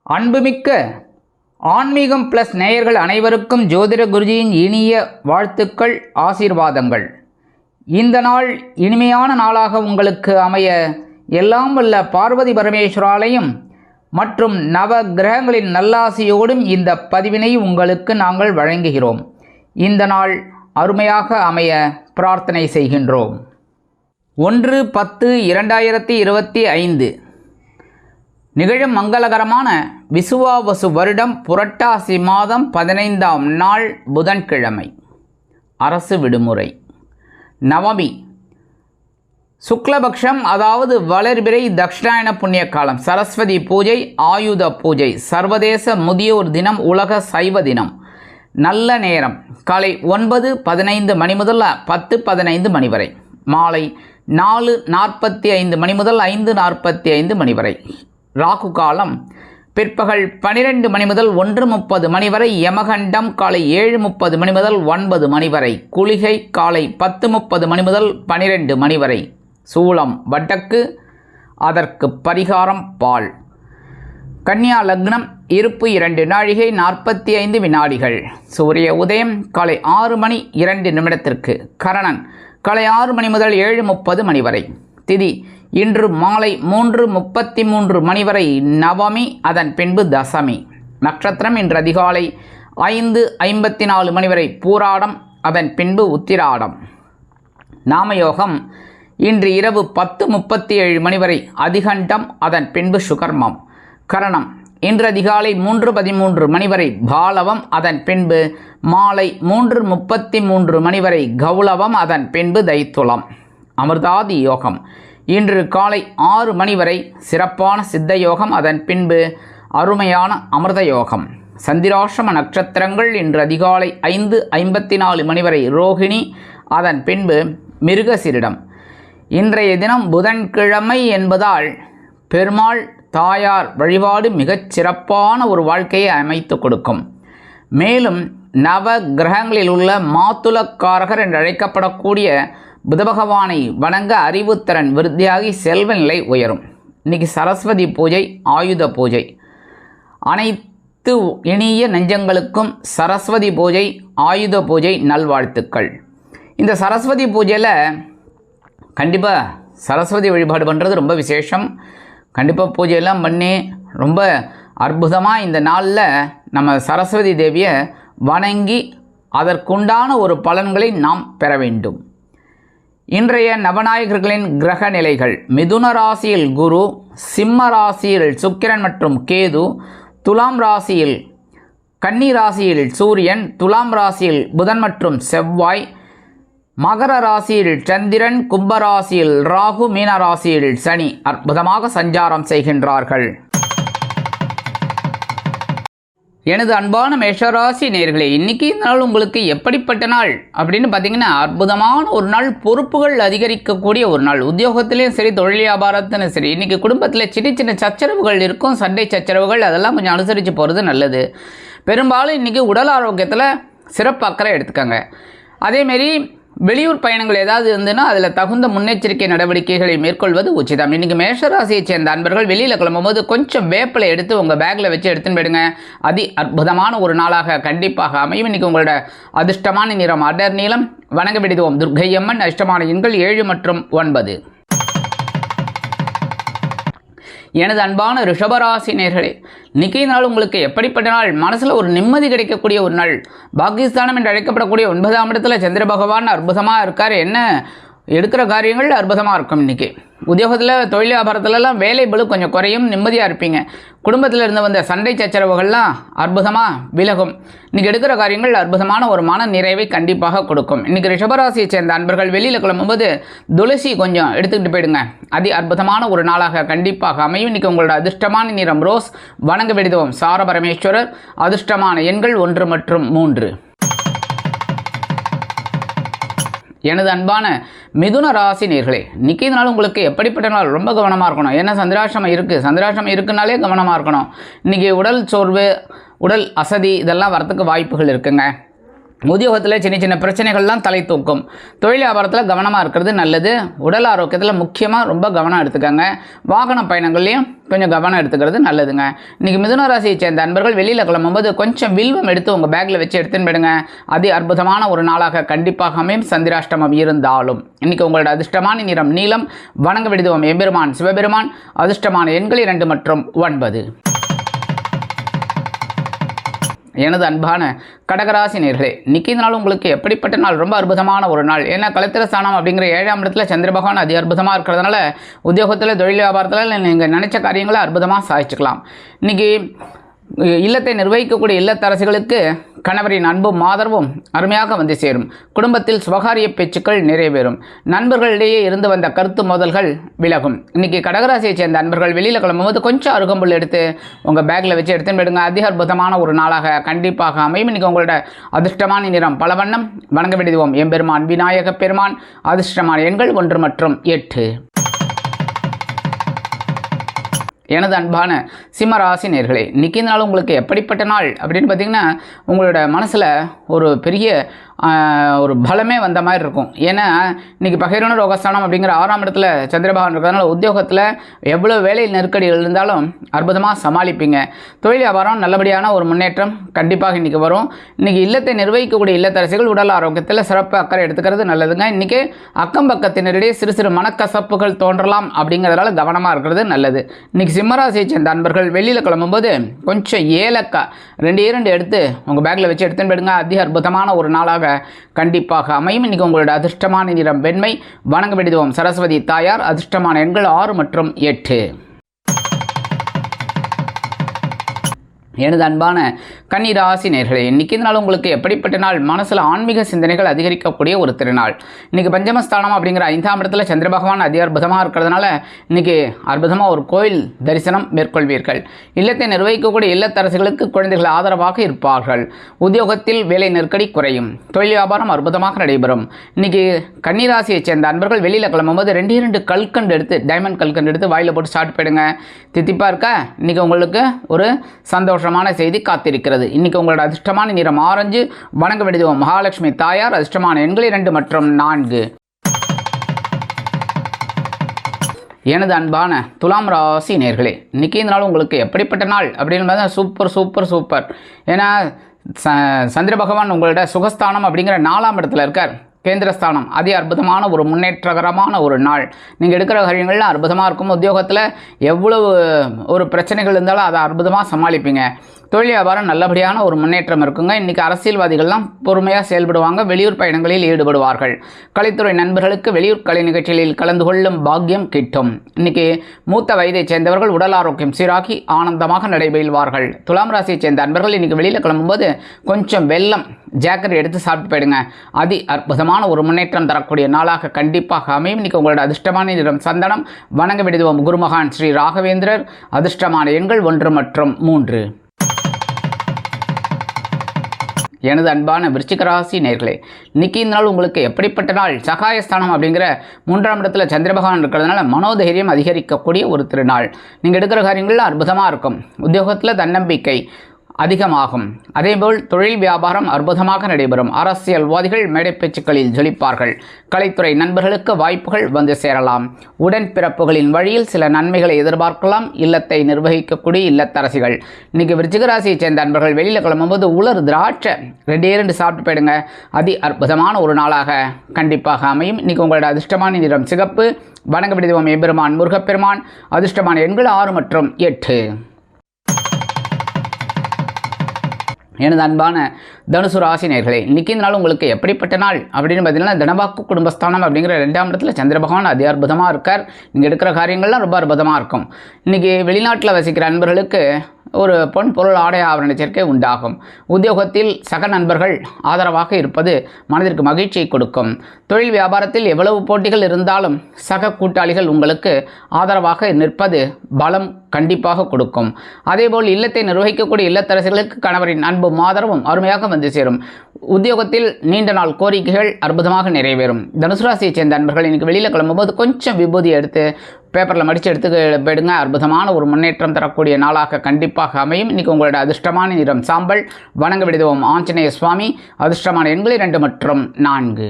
அன்புமிக்க ஆன்மீகம் ப்ளஸ் நேயர்கள் அனைவருக்கும் ஜோதிட குருஜியின் இனிய வாழ்த்துக்கள், ஆசீர்வாதங்கள். இந்த நாள் இனிமையான நாளாக உங்களுக்கு அமைய எல்லாம் வல்ல பார்வதி பரமேஸ்வராலயம் மற்றும் நவ கிரகங்களின் நல்லாசியோடும் இந்த பதிவினை உங்களுக்கு நாங்கள் வழங்குகிறோம். இந்த நாள் அருமையாக அமைய பிரார்த்தனை செய்கின்றோம். 1/10/2025 நிகழும் மங்களகரமான விசுவாவசு வருடம் புரட்டாசி மாதம் 15ஆம் நாள் புதன்கிழமை, அரசு விடுமுறை, நவமி, சுக்லபக்ஷம், அதாவது வளர்பிறை, தக்ஷாயன புண்ணிய காலம், சரஸ்வதி பூஜை, ஆயுத பூஜை, சர்வதேச முதியோர் தினம், உலக சைவ தினம். நல்ல நேரம் காலை 9:15 மணி முதல் 10:15 மணி வரை, மாலை 4:45 மணி முதல் 5:45 மணி வரை. ராகு காலம் பிற்பகல் 12 மணி முதல் 1:30 மணி வரை. யமகண்டம் காலை 7:30 மணி முதல் 9 மணி வரை. குளிகை காலை 10:30 மணி முதல் 12 மணி வரை. சூலம் வடக்கு, அதற்கு பரிகாரம் பால். கன்னியா லக்னம், இருப்பு 2 நாழிகை 45 வினாடிகள். சூரிய உதயம் காலை 6:02 கரணன் காலை 6 மணி முதல் 7:30 மணி வரை. திதி இன்று மாலை 3:33 மணி வரை நவமி, அதன் பின்பு தசமி. நட்சத்திரம் இன்று அதிகாலை 5:54 மணி வரை பூராடம், அதன் பின்பு உத்திராடம். நாமயோகம் இன்று இரவு 10:37 மணி வரை அதிகண்டம், அதன் பின்பு சுகர்மம். கரணம் இன்று அதிகாலை 3:13 மணி வரை பாலவம், அதன் பின்பு மாலை 3:33 மணி வரை கௌளவம், அதன் பின்பு தைத்துளம். அமிர்தாதி யோகம் இன்று காலை 6 மணி வரை சிறப்பான சித்த யோகம், அதன் பின்பு அருமையான அமிர்த யோகம். சந்திராஷ்டம நட்சத்திரங்கள் இன்று அதிகாலை 5:54 மணி வரை ரோகிணி, அதன் பின்பு மிருகசிரிடம். இன்றைய தினம் புதன்கிழமை என்பதால் பெருமாள் தாயார் வழிபாடு மிகச் சிறப்பான ஒரு வாழ்க்கையை அமைத்து கொடுக்கும். மேலும் நவ கிரகங்களில் உள்ள மாத்துலக்காரகர் என்று அழைக்கப்படக்கூடிய புத பகவானை வணங்க அறிவுத்திறன் விருத்தியாகி செல்வ நிலை உயரும். இன்றைக்கி சரஸ்வதி பூஜை, ஆயுத பூஜை. அனைத்து இனிய நெஞ்சங்களுக்கும் சரஸ்வதி பூஜை, ஆயுத பூஜை நல்வாழ்த்துக்கள். இந்த சரஸ்வதி பூஜையில் கண்டிப்பாக சரஸ்வதி வழிபாடு பண்ணுறது ரொம்ப விசேஷம். கண்டிப்பாக பூஜையெல்லாம் பண்ணி ரொம்ப அற்புதமாக இந்த நாளில் நம்ம சரஸ்வதி தேவியை வணங்கி அதற்குண்டான ஒரு பலன்களை நாம் பெற வேண்டும். இன்றைய நவநாயகர்களின் கிரக நிலைகள்: மிதுன ராசியில் குரு, சிம்ம ராசியில் சுக்கிரன் மற்றும் கேது, துலாம் ராசியில் கன்னி ராசியில் சூரியன், துலாம் ராசியில் புதன் மற்றும் செவ்வாய், மகர ராசியில் சந்திரன், கும்பராசியில் ராகு, மீன ராசியில் சனி அற்புதமாக சஞ்சாரம் செய்கின்றார்கள். எனது அன்பான மேஷராசி நேயர்களே, இன்றைக்கி நாள் உங்களுக்கு எப்படிப்பட்ட நாள் அப்படின்னு பார்த்தீங்கன்னா, அற்புதமான ஒரு நாள். பொறுப்புகள் அதிகரிக்கக்கூடிய ஒரு நாள். உத்தியோகத்திலையும் சரி, தொழில் வியாபாரத்திலும் சரி, இன்றைக்கி குடும்பத்தில் சின்ன சின்ன சச்சரவுகள் இருக்கும், சண்டை சச்சரவுகள், அதெல்லாம் கொஞ்சம் அனுசரித்து போகிறது நல்லது. பெரும்பாலும் இன்றைக்கி உடல் ஆரோக்கியத்தில் சிறப்பு அக்கறை எடுத்துக்கோங்க. அதேமாரி வெளியூர் பயணங்கள் ஏதாவது இருந்துன்னா அதில் தகுந்த முன்னெச்சரிக்கை நடவடிக்கைகளை மேற்கொள்வது உச்சிதம். இன்றைக்கி மேஷராசியை சேர்ந்த அன்பர்கள் வெளியில் கிளம்பும்போது கொஞ்சம் வேப்பிலை எடுத்து உங்கள் பேக்கில் வச்சு எடுத்துன்னு போயிடுங்க. அதி அற்புதமான ஒரு நாளாக கண்டிப்பாக அமையும். இன்றைக்கி உங்களோட அதிர்ஷ்டமான நிறம் அடர் நீளம். வணங்க விடுவோம் துர்க்கையம்மன். அதிர்ஷ்டமான எண்கள் 7 மற்றும் 9. எனது அன்பான ரிஷபராசி நேயர்களே, இன்றைக்கி நாள் உங்களுக்கு எப்படிப்பட்ட நாள்? மனசில் ஒரு நிம்மதி கிடைக்கக்கூடிய ஒரு நாள். பாகிஸ்தானம் என்று அழைக்கப்படக்கூடிய 9ஆம் இடத்துல சந்திர பகவான் அற்புதமாக இருக்கார். என்ன எடுக்கிற காரியங்கள் அற்புதமாக இருக்கும். இன்றைக்கி உத்தியோகத்தில், தொழில் வியாபாரத்துலலாம் வேலை பளு கொஞ்சம் குறையும், நிம்மதியாக இருப்பீங்க. குடும்பத்தில் இருந்து வந்த சண்டை சச்சரவுகள்லாம் அற்புதமாக விலகும். இன்றைக்கி எடுக்கிற காரியங்கள் அற்புதமான ஒரு மன நிறைவை கண்டிப்பாக கொடுக்கும். இன்றைக்கி ரிஷபராசியை சேர்ந்த அன்பர்கள் வெளியில் கிளம்பும்போது துளசி கொஞ்சம் எடுத்துக்கிட்டு போயிடுங்க. அதி அற்புதமான ஒரு நாளாக கண்டிப்பாக அமையும். இன்றைக்கி உங்களோட அதிர்ஷ்டமான நிறம் ரோஸ். வணங்க விடுவோம் சார பரமேஸ்வரர். அதிர்ஷ்டமான எண்கள் 1 மற்றும் 3. எனது அன்பான மிதுன ராசி நேயர்களே, இன்றைக்கி நாள் உங்களுக்கு எப்படிப்பட்ட நாள்? ரொம்ப கவனமாக இருக்கணும். ஏன்னா சந்திராஷ்டமம் இருக்குது. சந்திராஷ்டமம் இருக்குனாலே கவனமாக இருக்கணும். இன்றைக்கி உடல் சோர்வு, உடல் அசதி இதெல்லாம் வரத்துக்கு வாய்ப்புகள் இருக்குங்க. உத்தியோகத்தில் சின்ன சின்ன பிரச்சனைகள்லாம் தலை தூக்கும். தொழில் வியாபாரத்தில் கவனமாக இருக்கிறது நல்லது. உடல் ஆரோக்கியத்தில் முக்கியமாக ரொம்ப கவனம் எடுத்துக்கோங்க. வாகன பயணங்கள்லையும் கொஞ்சம் கவனம் எடுத்துக்கிறது நல்லதுங்க. இன்றைக்கி மிதுன ராசியை சேர்ந்த அன்பர்கள் வெளியில் கிளம்பும்போது கொஞ்சம் வில்வம் எடுத்து உங்கள் பேக்கில் வச்சு எடுத்துன்னு போயிடுங்க. அதி அற்புதமான ஒரு நாளாக கண்டிப்பாக அமையும். சந்திராஷ்டமம் இருந்தாலும் இன்றைக்கி உங்களோட அதிர்ஷ்டமான நிறம் நீலம். வணங்க விடுவோம் எம்பெருமான் சிவபெருமான். அதிர்ஷ்டமான எண்கள் 2 மற்றும் 9. எனது அன்பான கடகராசி நேர்களே, இன்னைக்கு நாள் உங்களுக்கு எப்படிப்பட்ட நாள்? ரொம்ப அற்புதமான ஒரு நாள். ஏன்னா கலத்திர ஸ்தானம் அப்படிங்கிற 7ஆம் இடத்துல சந்திர பகவான் அதி அற்புதமாக இருக்கிறதுனால உத்தியோகத்தில் தொழில் வியாபாரத்தில் நீங்கள் நினைச்ச காரியங்களை அற்புதமாக சாதிச்சுக்கலாம். இன்றைக்கி இல்லத்தை நிர்வகிக்கக்கூடிய இல்லத்தரசிகளுக்கு கணவரின் அன்பும் ஆதரவும் அருமையாக வந்து சேரும். குடும்பத்தில் சுபகாரிய பேச்சுக்கள் நிறைவேறும். நண்பர்களிடையே இருந்து வந்த கருத்து மோதல்கள் விலகும். இன்றைக்கி கடகராசியை சேர்ந்த அன்பர்கள் வெளியில் கிளம்பும்போது கொஞ்சம் அருகம்புல் எடுத்து உங்கள் பேக்கில் வச்சு எடுத்துன்னு போயிடுங்க. அதிக அற்புதமான ஒரு நாளாக கண்டிப்பாக அமையும். இன்றைக்கி உங்களோட அதிர்ஷ்டமான நிறம் பலவண்ணம். வணங்க விடுவோம் எம்பெருமான் விநாயக பெருமான். அதிர்ஷ்டமான எண்கள் 1 மற்றும் 8. எனது அன்பான சிம்மராசி நேர்களே, இன்றைக்கி நாள் உங்களுக்கு எப்படிப்பட்ட நாள் அப்படின்னு பார்த்திங்கன்னா உங்களோட மனசில் ஒரு பெரிய ஒரு பலமே வந்த மாதிரி இருக்கும். ஏன்னா இன்றைக்கி பகைரோன ரோகஸ்தானம் அப்படிங்கிற 6ஆம் இடத்துல சந்திரபகவான் இருக்கிறதுனால உத்தியோகத்தில் எவ்வளோ வேலை நெருக்கடிகள் இருந்தாலும் அற்புதமாக சமாளிப்பீங்க. தொழில் வியாபாரம் நல்லபடியான ஒரு முன்னேற்றம் கண்டிப்பாக இன்றைக்கி வரும். இன்றைக்கி இல்லத்தை நிர்வகிக்கக்கூடிய இல்லத்தரசிகள் உடல் ஆரோக்கியத்தில் சிறப்பு அக்கறை எடுத்துக்கிறது நல்லதுங்க. இன்றைக்கி அக்கம் பக்கத்தினரிடையே சிறு சிறு மனக்கசப்புகள் தோன்றலாம் அப்படிங்கிறதுனால கவனமாக இருக்கிறது நல்லது. இன்றைக்கி சிம்மராசியை சேர்ந்த அன்பர்கள் வெளியில் கிளம்பும்போது கொஞ்சம் ஏலக்காய் 2 எடுத்து உங்கள் பேக்கில் வச்சு எடுத்துன்னு போயிடுங்க. அதிக அற்புதமான ஒரு நாளாக கண்டிப்பாக அமையும். இன்றைக்கி உங்களோட அதிர்ஷ்டமான நிறம் வெண்மை. வணங்க விடுவோம் சரஸ்வதி தாயார். அதிர்ஷ்டமான எண்கள் 6 மற்றும் 8. எனது அன்பான கன்னிராசி நேர்களே, இன்றைக்கி நாள் உங்களுக்கு எப்படிப்பட்ட நாள்? மனசில் ஆன்மீக சிந்தனைகள் அதிகரிக்கக்கூடிய ஒரு திருநாள். இன்றைக்கி பஞ்சமஸ்தானம் அப்படிங்கிற 5ஆம் இடத்துல சந்திர பகவான் அதி அற்புதமாக இருக்கிறதுனால இன்றைக்கி அற்புதமாக ஒரு கோயில் தரிசனம் மேற்கொள்வீர்கள். இல்லத்தை நிர்வகிக்கக்கூடிய இல்லத்தரசிகளுக்கு குழந்தைகள் ஆதரவாக இருப்பார்கள். உத்தியோகத்தில் வேலை நெருக்கடி குறையும். தொழில் வியாபாரம் அற்புதமாக நடைபெறும். இன்றைக்கி கன்னிராசியை சேர்ந்த அன்பர்கள் வெளியில் கிளம்பும்போது 2 கல்கண்டு எடுத்து டைமண்ட் கல்கண்டு எடுத்து வாயில் போட்டு ஸ்டார்ட் போயிடுங்க. தித்திப்பாக இருக்க இன்றைக்கி உங்களுக்கு ஒரு சந்தோஷமான செய்தி காத்திருக்கிறது. இன்னைக்கு உங்களோட அதிர்ஷ்டமான நிறம் ஆரஞ்சு. வணங்க விடுவோம் மகாலட்சுமி தாயார். அதிர்ஷ்டமான எண்கள் 2 மற்றும் 4. எனது அன்பான துலாம் ராசி நேர்களே, இன்னைக்கு இந்த நாள் உங்களுக்கு எப்படிப்பட்ட நாள் அப்படின்னு சூப்பர் சூப்பர் சூப்பர். ஏன்னா சந்திர பகவான் உங்களோட சுகஸ்தானம் அப்படிங்கிற 4ஆம் இடத்துல இருக்கார். கேந்திரஸ்தானம் அதி அற்புதமான ஒரு முன்னேற்றகரமான ஒரு நாள். நீங்கள் எடுக்கிற காரியங்கள்லாம் அற்புதமாக இருக்கும். உத்தியோகத்தில் எவ்வளவு ஒரு பிரச்சனைகள் இருந்தாலும் அதை அற்புதமாக சமாளிப்பீங்க. தொழில் வியாபாரம் நல்லபடியான ஒரு முன்னேற்றம் இருக்குங்க. இன்றைக்கி அரசியல்வாதிகள்லாம் பொறுமையாக செயல்படுவாங்க. வெளியூர் பயணங்களில் ஈடுபடுவார்கள். கலைத்துறை நண்பர்களுக்கு வெளியூர் கலை நிகழ்ச்சிகளில் கலந்து கொள்ளும் பாக்கியம் கிட்டும். இன்றைக்கி மூத்த வயதை சேர்ந்தவர்கள் உடல் ஆரோக்கியம் சீராக்கி ஆனந்தமாக நடைபெறுவார்கள். துலாம் ராசியை சேர்ந்த அன்பர்கள் இன்றைக்கி வெளியில் கிளம்பும்போது கொஞ்சம் வெல்லம் ஜாக்கெட் எடுத்து சாப்பிட்டு போயிடுங்க. அதி அற்புதமான ஒரு முன்னேற்றம் தரக்கூடிய நாளாக கண்டிப்பாக அமையும். இன்றைக்கி உங்களோட அதிர்ஷ்டமான நிறம் சந்தனம். வணங்க விடுவோம் குருமகான் ஸ்ரீ ராகவேந்திரர். அதிர்ஷ்டமான எண்கள் 1 மற்றும் 3. எனது அன்பான விருச்சிக ராசி நேர்களே, இன்னைக்கு இந்த நாள் உங்களுக்கு எப்படிப்பட்ட நாள்? சகாயஸ்தானம் அப்படிங்கிற 3ஆம் இடத்துல சந்திர பகவான் இருக்கிறதுனால மனோதைரியம் அதிகரிக்கக்கூடிய ஒரு திருநாள். நீங்கள் எடுக்கிற காரியங்கள் அற்புதமாக இருக்கும். உத்தியோகத்தில் தன்னம்பிக்கை அதிகமாகும். அதேபோல் தொழில் வியாபாரம் அற்புதமாக நடைபெறும். அரசியல்வாதிகள் மேடை பேச்சுக்களில் ஜொலிப்பார்கள். கலைத்துறை நண்பர்களுக்கு வாய்ப்புகள் வந்து சேரலாம். உடன்பிறப்புகளின் வழியில் சில நன்மைகளை எதிர்பார்க்கலாம். இல்லத்தை நிர்வகிக்கக்கூடிய இல்லத்தரசிகள் இன்னைக்கு விருச்சிக ராசியை சேர்ந்த நண்பர்கள் வெளியில் கிளம்பும்போது உலர் திராட்சை 2 சாப்பிட்டு போயிடுங்க. அதி அற்புதமான ஒரு நாளாக கண்டிப்பாக அமையும். இன்னைக்கு உங்களோட அதிர்ஷ்டமான நிறம் சிகப்பு. வணங்க விடுவோம் எம்பெருமான் முருகப்பெருமான். அதிர்ஷ்டமான எண்கள் 6 மற்றும் 8. எனது அன்பான தனுசு ராசி நேர்களே, இன்றைக்கி இந்த நாள் உங்களுக்கு எப்படிப்பட்ட நாள் அப்படின்னு பார்த்தீங்கன்னா தனவாக்கு குடும்பஸ்தானம் அப்படிங்கிற 2ஆம் இடத்துல சந்திர பகவான் அதி அற்புதமாக இருக்கார். நீங்கள் எடுக்கிற காரியங்கள்லாம் ரொம்ப அற்புதமாக இருக்கும். இன்றைக்கி வெளிநாட்டில் வசிக்கிற நண்பர்களுக்கு ஒரு பொன் பொருள் ஆடை ஆபரண சேர்க்கை உண்டாகும். உத்தியோகத்தில் சக நண்பர்கள் ஆதரவாக இருப்பது மனதிற்கு மகிழ்ச்சியை கொடுக்கும். தொழில் வியாபாரத்தில் எவ்வளவு போட்டிகள் இருந்தாலும் சக கூட்டாளிகள் உங்களுக்கு ஆதரவாக நிற்பது பலம் கண்டிப்பாக கொடுக்கும். அதேபோல் இல்லத்தை நிர்வகிக்கக்கூடிய இல்லத்தரசிகளுக்கு கணவரின் அன்பும் ஆதரவும் அருமையாக வந்து சேரும். உத்தியோகத்தில் நீண்ட நாள் கோரிக்கைகள் அற்புதமாக நிறைவேறும். தனுசு ராசியை சேர்ந்த அன்பர்கள் இன்னைக்கு வெளியில் கிளம்பும்போது கொஞ்சம் விபூதி எடுத்து பேப்பரில் மடித்து எடுத்து போயிடுங்க. அற்புதமான ஒரு முன்னேற்றம் தரக்கூடிய நாளாக கண்டிப்பாக அமையும். இன்றைக்கி உங்களோட அதிர்ஷ்டமான நிறம் சாம்பல். வணங்க விடுவோம் ஆஞ்சநேய சுவாமி. அதிர்ஷ்டமான எண்கள் 2 மற்றும் 4.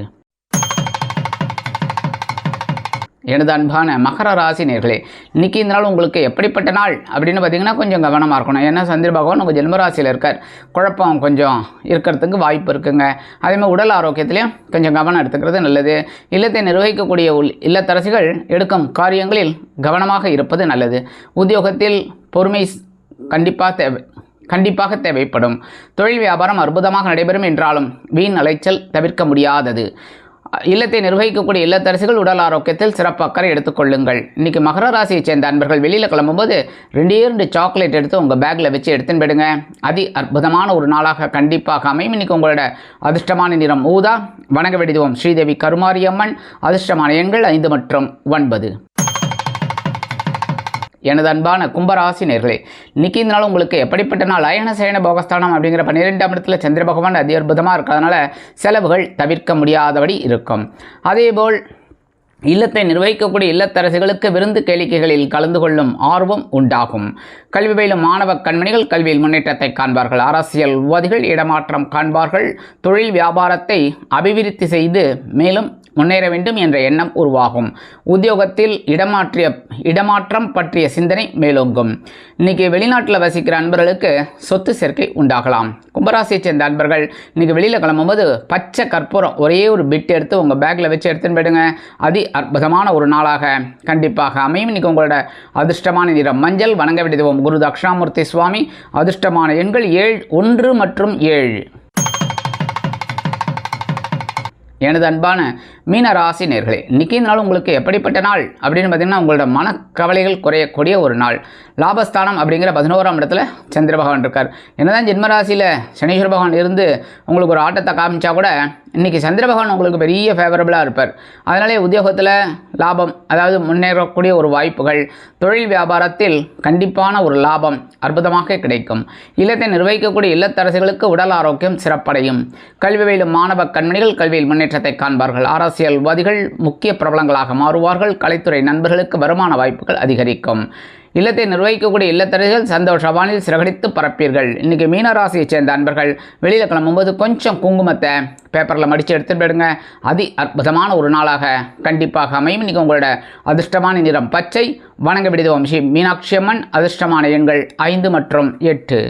எனது அன்பான மகர ராசி நேர்களே, இன்றைக்கி இந்த நாள் உங்களுக்கு எப்படிப்பட்ட நாள் அப்படின்னு பார்த்தீங்கன்னா கொஞ்சம் கவனமாக இருக்கணும். ஏன்னா சந்திர பகவான் உங்கள் ஜென்மராசியில் இருக்கார். குழப்பம் கொஞ்சம் இருக்கிறதுக்கு வாய்ப்பு இருக்குங்க. அதேமாதிரி உடல் ஆரோக்கியத்திலையும் கொஞ்சம் கவனம் எடுத்துக்கிறது நல்லது. இல்லத்தை நிர்வகிக்கக்கூடிய இல்லத்தரசிகள் எடுக்கும் காரியங்களில் கவனமாக இருப்பது நல்லது. உத்தியோகத்தில் பொறுமை கண்டிப்பாக தேவைப்படும். தொழில் வியாபாரம் அற்புதமாக நடைபெறும் என்றாலும் வீண் அலைச்சல் தவிர்க்க முடியாதது. இல்லத்தை நிர்வகிக்கக்கூடிய இல்லத்தரசிகள் உடல் ஆரோக்கியத்தில் சிறப்பு அக்கறை எடுத்துக்கொள்ளுங்கள். இன்றைக்கி மகர ராசியை சேர்ந்த அன்பர்கள் வெளியில் கிளம்பும்போது 2 சாக்லேட் எடுத்து உங்கள் பேக்கில் வச்சு எடுத்துன்னு போயிடுங்க. அற்புதமான ஒரு நாளாக கண்டிப்பாக அமையும். இன்றைக்கி உங்களோட அதிர்ஷ்டமான நிறம் ஊதா. வணங்க வேண்டியதுவோம் ஸ்ரீதேவி கருமாரியம்மன். அதிர்ஷ்டமான எண்கள் 5 மற்றும் 9. எனது அன்பான கும்பராசி நேர்களே, இன்றைக்கி இந்த நாள் உங்களுக்கு எப்படிப்பட்ட நாள்? அயன சயன போகஸ்தானம் அப்படிங்கிற 12ஆம் இடத்துல சந்திர பகவான் அதி அற்புதமாக இருக்கிறதுனால செலவுகள் தவிர்க்க முடியாதபடி இருக்கும். அதேபோல் இல்லத்தை நிர்வகிக்கக்கூடிய இல்லத்தரசிகளுக்கு விருந்து கேளிக்கைகளில் கலந்து கொள்ளும் ஆர்வம் உண்டாகும். கல்வி பயிலும் மாணவ கண்மணிகள் கல்வியில் முன்னேற்றத்தை காண்பார்கள். அரசியல்வாதிகள் இடமாற்றம் காண்பார்கள். தொழில் வியாபாரத்தை அபிவிருத்தி செய்து மேலும் முன்னேற வேண்டும் என்ற எண்ணம் உருவாகும். உத்தியோகத்தில் இடமாற்றம் பற்றிய சிந்தனை மேலோங்கும். இன்றைக்கி வெளிநாட்டில் வசிக்கிற அன்பர்களுக்கு சொத்து சேர்க்கை உண்டாகலாம். கும்பராசியை சேர்ந்த அன்பர்கள் இன்றைக்கி வெளியில் கிளம்பும்போது பச்சை கற்பூரம் ஒரே ஒரு பிட் எடுத்து உங்கள் பேக்கில் வச்சு எடுத்துன்னு போயிடுங்க. அற்புதமான ஒரு நாளாக கண்டிப்பாக அமையும். இன்றைக்கி உங்களோட அதிர்ஷ்டமான நிறம் மஞ்சள். வணங்க விடுவோம் குரு தட்சிணாமூர்த்தி சுவாமி. அதிர்ஷ்டமான எண்கள் 1 மற்றும் 7. எனது அன்பான மீன ராசி நேர்களே, இன்றைக்கி இந்த நாள் உங்களுக்கு எப்படிப்பட்ட நாள் அப்படின்னு பார்த்தீங்கன்னா உங்களோட மனக்கவலைகள் குறையக்கூடிய ஒரு நாள். லாபஸ்தானம் அப்படிங்கிற 11ஆம் இடத்துல சந்திர பகவான் இருக்கார். என்னதான் ஜென்மராசியில் சனீஸ்வர பகவான் இருந்து உங்களுக்கு ஒரு ஆட்டத்தை காமிச்சா கூட இன்றைக்கி சந்திர பகவான் உங்களுக்கு பெரிய ஃபேவரபுளாக இருப்பார். அதனாலே உத்தியோகத்தில் லாபம், அதாவது முன்னேறக்கூடிய ஒரு வாய்ப்புகள், தொழில் வியாபாரத்தில் கண்டிப்பான ஒரு லாபம் அற்புதமாக கிடைக்கும். இல்லத்தை நிர்வகிக்கக்கூடிய இல்லத்தரசிகளுக்கு உடல் ஆரோக்கியம் சிறப்படையும். கல்வி பயிலும் மாணவ கண்மணிகள் கல்வியில் முன்னேற்றத்தை காண்பார்கள். அரசியல்வாதிகள் முக்கிய பிரபலங்களாக மாறுவார்கள். கலைத்துறை நண்பர்களுக்கு வருமான வாய்ப்புகள் அதிகரிக்கும். இல்லத்தை நிர்வகிக்கக்கூடிய இல்லத்தரசிகள் சந்தோஷ வானில் சிறகடித்து பரப்பீர்கள். இன்றைக்கி மீனராசியை சேர்ந்த அன்பர்கள் வெளியில் கிளம்பும்போது கொஞ்சம் குங்குமத்தை பேப்பரில் மடித்து எடுத்துகிட்டு போயிடுங்க. அற்புதமான ஒரு நாளாக கண்டிப்பாக அமையும். இன்றைக்கி உங்களோட அதிர்ஷ்டமான நிறம் பச்சை. வணங்க விடுவோம் ஸ்ரீ மீனாட்சி அம்மன். அதிர்ஷ்டமான எண்கள் 5 மற்றும் 8.